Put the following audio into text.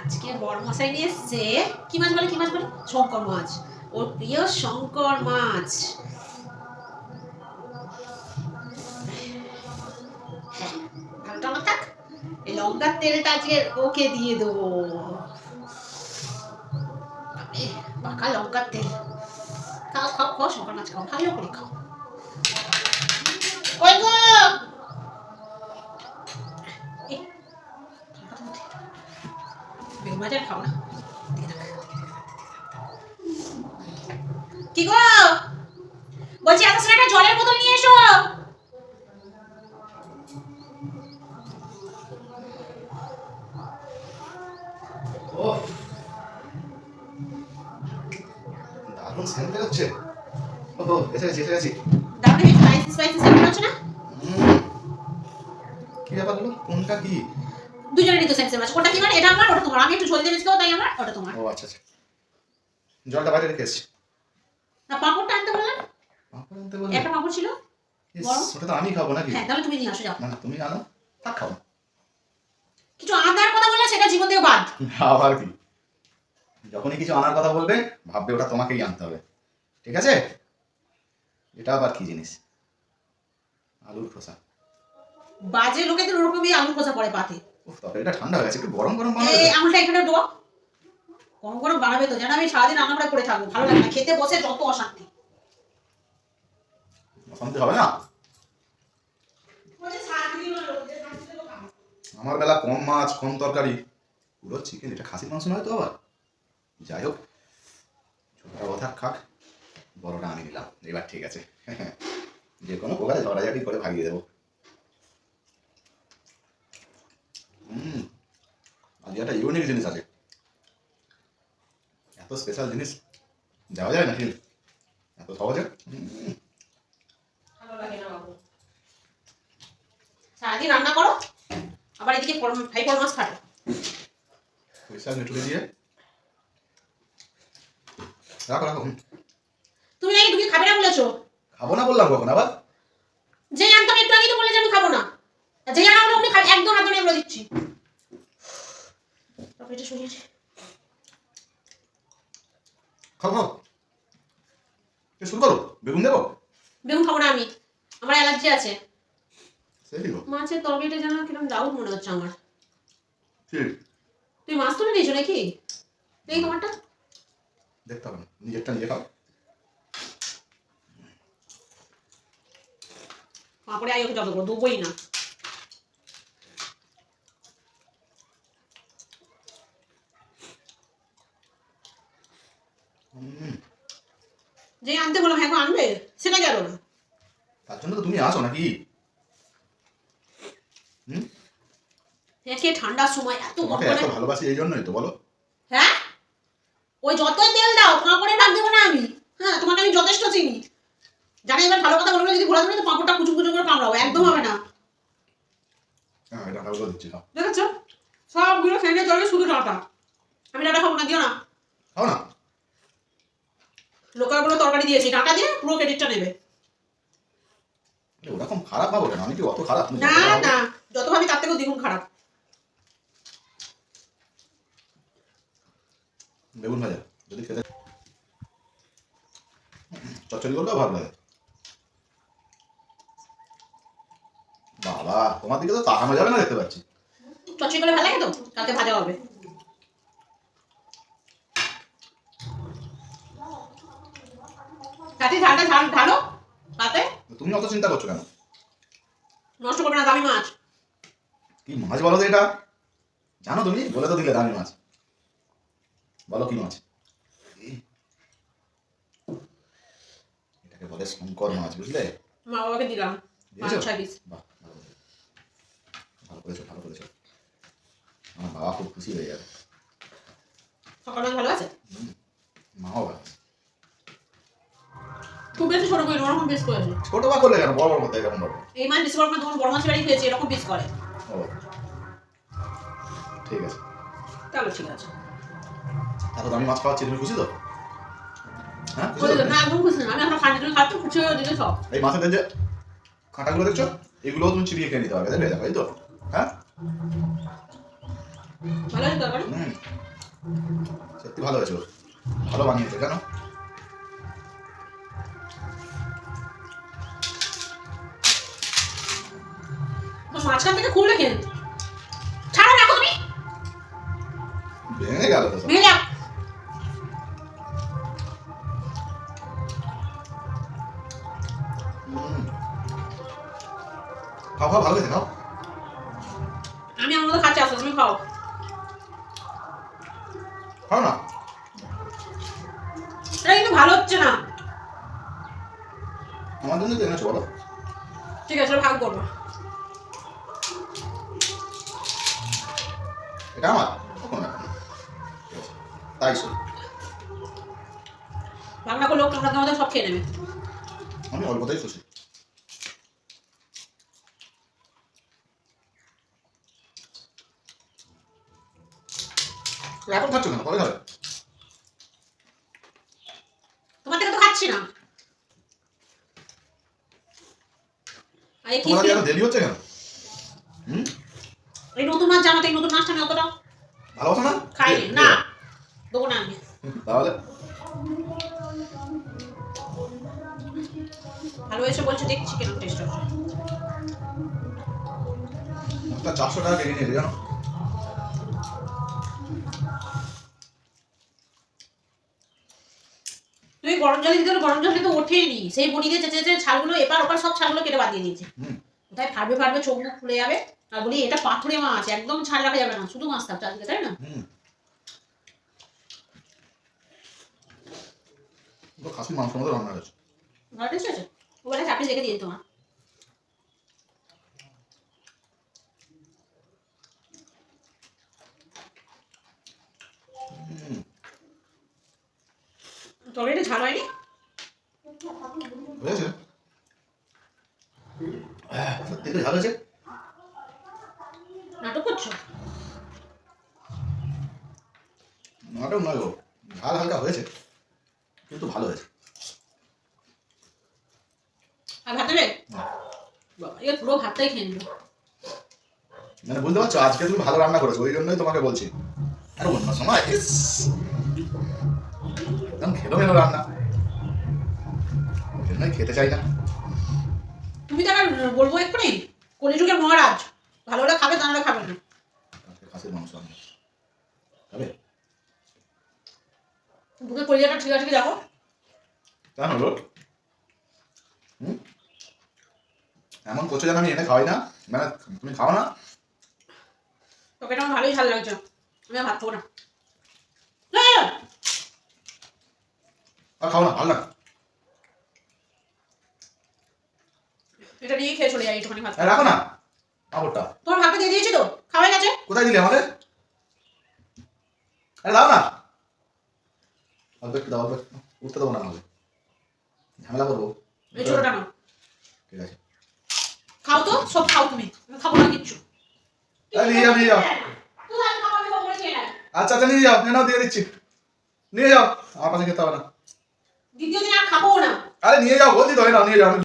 আজকে বড় মশাই নিয়ে এসছে কি মাছ বলে শঙ্কর মাছ, ওর প্রিয় শঙ্কর মাছ। হ্যাঁ, ভালোটা আমার থাক, এই লঙ্কার তেলটা আজকে ওকে দিয়ে দেবো। পাকা লঙ্কার তেল। খাও খাও খাও, শঙ্কর মাছ খাও, ভালো করে খাও। ওই গো বেগুন ভাজা খাও না। কি গো বলছি, এত একটা জলের বোতল নিয়ে এসো। দারুণ সেন্ট বেরোচ্ছে। ওহো, এসে গেছি। দারুণ স্পাইসি সেন্ট হচ্ছে না? কি ব্যাপার হলো? কোনটা কি? দুজনেরই তো সেন্ট সেন্ট আছে। কোনটা কি মানে? এটা আমার, ওটা তোমার। আমি একটু ঝোল দিয়ে খাবো তাই আমার, ওটা তোমার। ও আচ্ছা। জলটা বাইরে রেখে এসছি। না, পাঁপড়টা আনতে বললাম। পাঁপড় আনতে বললে? একটা পাঁপড় ছিল। ওটা তো আমি খাবো নাকি? হ্যাঁ, তাহলে তুমি নিয়ে আসো, যাও। না তুমি আনো, থাক খাও। কিছু আনার কথা বললে সেটা জীবন থেকে বাদ। আবার কি? যখনই কিছু আনার কথা বলবে ভাববে ওটা তোমাকেই আনতে হবে, ঠিক আছে? এটা আবার কি জিনিস? আলুর খোসা। বাজে লোকেদের ওরকমই আলুর খোসা পড়ে পাতে। উফ, তবে এটা ঠান্ডা হয়ে গেছে, একটু গরম বানাবে। এই আঙুলটা এখানে ডোবা। গরম বানাবে তো, জানো আমি সারাদিন রান্না করে পড়ে থাকবো, ভালো লাগে না। খেতে বসে যত অশান্তি। অশান্তি হবে না? আমার বেলা কম মাছ কম তরকারি, পুরো চিকেন। এটা খাসির মাংস নয় তো আবার? যাই হোক, ছোটটা কথা খাক, বড়টা আমি নিলাম এবার, ঠিক আছে? যে কোনো প্রকারে ঝগড়াঝাটি করে ভাগিয়ে দেবো। আজ একটা ইউনিক জিনিস আছে। এত স্পেশাল জিনিস দেওয়া যায় নাকি এত সহজে? ভালো লাগে না বাবু। সারাদিন রান্না করো, আবার এদিকে ভাই পর মাছ খাটো। পয়সা মিটুকে দিয়ে রাখো। তুমি নাকি তুমি খাবে না বলেছো। খাবো না বললাম কখন আবার? যে আনতাম একটু আগে তো বলে যে আমি খাবো না, যে আনা হলো উনি খালি একদম হাত ধরে বলে দিচ্ছি। তারপরে এটা শুনিয়েছি। খাও শুরু করো। বেগুন দেবো? বেগুন খাবো না আমি, আমার অ্যালার্জি আছে। সেই দিব। মাছের তরকারিটা যেন কিরকম ডাউট মনে হচ্ছে আমার। ঠিক। তুই মাছ তুলে দিয়েছো নাকি? দেখি তোমারটা। দেখতে হবে না, নিজেরটা নিজে খাও। পাপড়ে আই ওকে যত করে দেবোই না। যে আনতে বললাম হ্যাঁ আনবে, সেটা গেল না। তার জন্য তো তুমি আসো নাকি? একে ঠান্ডার সময় এত এত ভালোবাসি এই জন্যই তো, বলো। হ্যাঁ, ওই যতই তেল দাও পাঁপড়ে ভাগ দেবো না আমি। হ্যাঁ, তোমাকে আমি যথেষ্ট চিনি, জানি। এবার ভালো কথা বলবো, যদি ঘোরা ধরে তো পাঁপড়টা কুচু করে কামড়াবো, একদম হবে না। হ্যাঁ, এটা ভালো দিচ্ছি। দেখেছো, সবগুলো খেয়ে চলবে, শুধু ডাটা। আমি ডাটা খাবো না, দিও না। খাও না। লোকের বলে তরকারি দিয়েছি, ডাটা দিয়ে পুরো ক্রেডিটটা নেবে। ওরকম খারাপ ভাবো কেন? আমি কি অত খারাপ? না, যত ভাবি তার থেকেও দ্বিগুণ খারাপ। বেগুন ভাজা যদি খেতে চচ্চড়ি করলেও ভালো লাগে। বাবা, তোমার দিকে তো তাকানো যাবে না, দেখতে পাচ্ছি। চচ্চড়ি করে ভালো লাগে তো, কালকে ভাজা হবে। কাঠি ঝালটা ঢালো তাতে। তুমি অত চিন্তা করছো কেন? নষ্ট করবে না, দামি মাছ। কি মাছ বলো তো এটা? জানো তুমি? বলে তো দিলে দামি মাছ। বলো কি মাছ? এটাকে বলে শঙ্কর মাছ, বুঝলে? মা বাবাকে দিলাম। দিয়েছো? 5-6 পিস। বাহ, ভালো করেছো। আমার বাবা খুব খুশি হয়ে যাবে। সকাল ভালো আছে? মাও ভালো আছে। খুব বেশি ছোট করে ওরকম পিস করেছে। ছোট বা করলে কেন, বড় করতে এরকম বড়। এই মাছ বেশি বড় করে তোমার বড় মাছ বাড়ি খেয়েছি, এরকম পিস করে। ও ঠিক আছে, তাহলে ঠিক আছে। এত দামি মাছ খাওয়াচ্ছি, তুমি খুশি তো? হ্যাঁ, না একদম খুশি না। আমি এখন খাঁটি তুমি খাচ্ছ, খুশি হয়ে দিলে সব। এই মাছের যে কাঁটাগুলো দেখছো, এগুলোও তুমি চিবিয়ে খেয়ে নিতে পারবে, দেখবে? দেখো, এই তো। হ্যাঁ, ভালো আছে তরকারি? সত্যি ভালো হয়েছে ওর। ভালো বানিয়েছে কেন? মাঝখান থেকে খুললে কেন? ছাড়ো রাখো তুমি। ভেঙে গেল তো সব। ভেঙে যাও। খাও খাও, ভালো হয়েছে, খাও। আমি আমার মতো খাচ্ছি, আসো তুমি খাও। খাও না। এটা কিন্তু ভালো হচ্ছে না। আমার জন্য তো এনেছো বলো। ঠিক আছে, ভাগ করবো। এটা আমার কখন না, ঠিক আছে, তাই শোন। রান্না করলেও তোমরা তোমাদের সব খেয়ে নেবে। আমি অল্পতেই খুশি। এখন খাচ্ছ কেন? পরে খাবে। তোমার থেকে তো খাচ্ছি না। আর এই তোমার খিচুড়ি- এত দেরি হচ্ছে কেন? এই নতুন মাছ জানাতে এই নতুন মাছটা আমি অতটা ভালোবাসো না? খাই না, দেবো না আমি। তাহলে ভালো হয়েছে বলছো, দেখছি কেন টেস্ট হচ্ছে। একটা 400 টাকা কেটে নিয়েছে জানো? তুমি গরম জলে দিতে গরম জলে তো ওঠেনি, সেই বনি দিয়ে চেঁচে চেঁচে ছালগুলো এপার ওপার সব ছালগুলো কেটে বাদ দিয়ে দিয়েছে। কোথায় ফাটবে ফাটবে, চোখ মুখ ফুলে যাবে। আর বলি এটা পাথুরে মাছ, একদম ছাল রাখা যাবে না, শুধু মাছ থাকছে আজকে, তাই না? তো খাসির মাংস মতো রান্না হয়েছে। ভালো টেস্ট আছে। ওখানে চাকরি রেখে দিয়ে তোমার। তরকারিটা ঝাল হয়নি? হয়েছে? সত্যি তো ঝাল হয়েছে। নাটক করছো? নাটক নয় গো, ঝাল হালকা হয়েছে কিন্তু ভালো হয়েছে। আর ভাত দেবে? না। বাবা, এবার পুরো ভাতটাই খেয়ে নিল। মানে বুঝতে পারছো, আজকে তুমি ভালো রান্না করেছো, ওই জন্যই তোমাকে বলছি। আর অন্য সময় ইস, একদম খেলো মেলো রান্না, ওই জন্যই খেতে চাই না। তুমি তো আবার বলবো এক্ষুনি কলিযুগের মহারাজ, ভালো হলে খাবে, তা নাহলে খাবে না। আজকে খাসির মাংস রান্না খাবে? বুকের কলিজাটা ঠিক আছে কি দেখো। কেন হলো? এমন করছো যেন আমি এনে খাওয়াই না, মানে তুমি খাও না। তোকে এটা আমার ভালোই ঝাল লাগছে, আমি আর ভাত খাবো না। আর খাও না, ভালো না। এটা নিয়ে খেয়ে চলে যাই একটুখানি ভাত। রাখো না কাপড়টা। তোমার ভাতটা দিয়ে দিয়েছি তো, খাওয়াই গেছে। কোথায় দিলে আমাদের? আরে দাও না, অল্প একটু দাও, অল্প একটু। উঠতে দেবো না, নাহলে ঝামেলা করবো। এই ছোটটা নাও, ঠিক আছে, খাও তো, সব খাও তুমি, আমি খাবো না কিচ্ছু। নিয়ে যাও, নিয়ে যাও। তুই আর খাবো, আমি খাবো না, খেয়ে নে। আচ্ছা আচ্ছা, নিয়ে যাও, নাও দিয়ে দিচ্ছি, নিয়ে যাও। আমার পাশে খেতে হবে না। দ্বিতীয় দিন আর খাবো না। আরে নিয়ে যাও বলছি তো, নাও নিয়ে যাও।